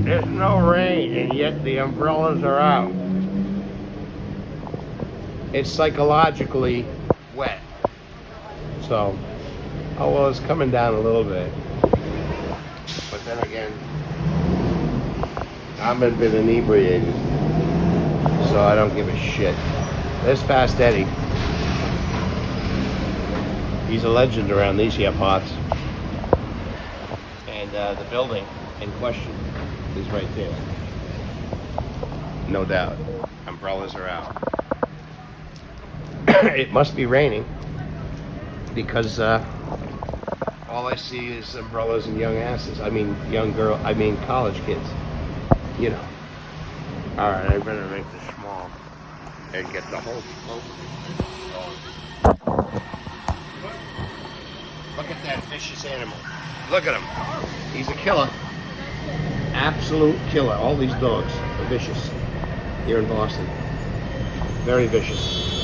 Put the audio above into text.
There's no rain, and yet the umbrellas are out. It's psychologically wet. So, oh well, it's coming down a little bit. But then again, I haven't been inebriated, so I don't give a shit. There's Fast Eddie. He's a legend around these here parts. And the building in question is right there. No doubt. Umbrellas are out. It must be raining because all I see is umbrellas and young asses. I mean, college kids. You know. Alright, I better make this small and get the whole smoke. Look at that vicious animal. Look at him. He's a killer. Absolute killer. All these dogs are vicious here in Boston. Very vicious.